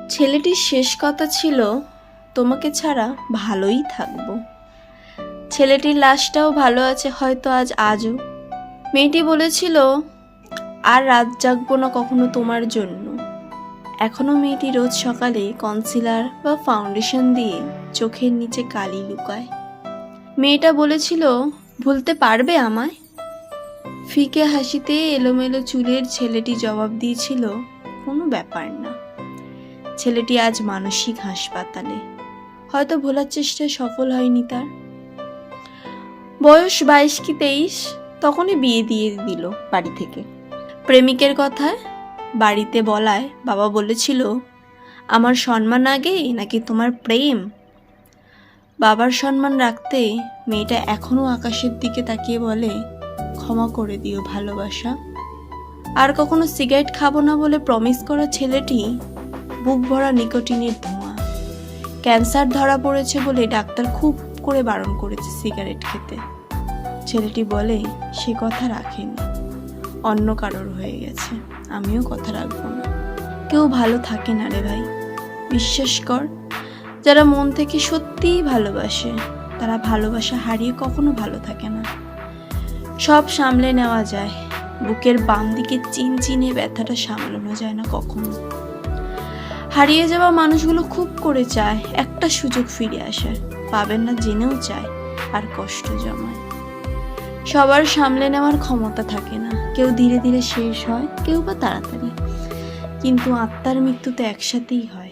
ছেলেটির শেষ কথা ছিল, তোমাকে ছাড়া ভালোই থাকবো। ছেলেটির লাশটাও ভালো আছে হয়তো আজও। মেয়েটি বলেছিল, আর রাত জাগবো না কখনো তোমার জন্য। এখনো মেয়েটি রোজ সকালে কনসিলার বা ফাউন্ডেশন দিয়ে চোখের নিচে কালি লুকায়। মেয়েটা বলেছিল, ভুলতে পারবে আমায়? ফিকে হাসিতে এলোমেলো চুলের ছেলেটি জবাব দিয়েছিল, কোনো ব্যাপার না। ছেলেটি আজ মানসিক হাসপাতালে, হয়তো ভোলার চেষ্টায় সফল হয়নি তার। বয়স 22 কি 23, তখনই বিয়ে দিয়ে দিল বাড়ি থেকে। প্রেমিকের কথায় বাড়িতে বলায় বাবা বলেছিল, আমার সম্মান আগে নাকি তোমার প্রেম? বাবার সম্মান রাখতে মেয়েটা এখনো আকাশের দিকে তাকিয়ে বলে, ক্ষমা করে দিও ভালোবাসা। আর কখনো সিগারেট খাবো না বলে প্রমিস করা ছেলেটি বুক ভরা নিকোটিনের ধোঁয়া। ক্যান্সার ধরা পড়েছে বলে ডাক্তার খুব করে বারণ করেছে সিগারেট খেতে। ছেলেটি বলে, সে কথা রাখেনি, অন্য কারোর হয়ে গেছে, আমিও কথা রাখবো না। কেউ ভালো থাকে না রে ভাই, বিশ্বাস কর। যারা মন থেকে সত্যিই ভালোবাসে তারা ভালোবাসা হারিয়ে কখনো ভালো থাকে না। সব সামলে নেওয়া যায়, বুকের বাম দিকে চিনচিনে ব্যথাটা সামলানো যায় না কখনো। হারিয়ে যাওয়া মানুষগুলো খুব করে চায় একটা সুযোগ ফিরে আসার, পাবেন না জেনেও চায়, আর কষ্ট জমায়। সবার সামলে নেওয়ার ক্ষমতা থাকে না, কেউ ধীরে ধীরে শেষ হয়, কেউ বা তাড়াতাড়ি, কিন্তু আত্মার মৃত্যু তো একসাথেই হয়।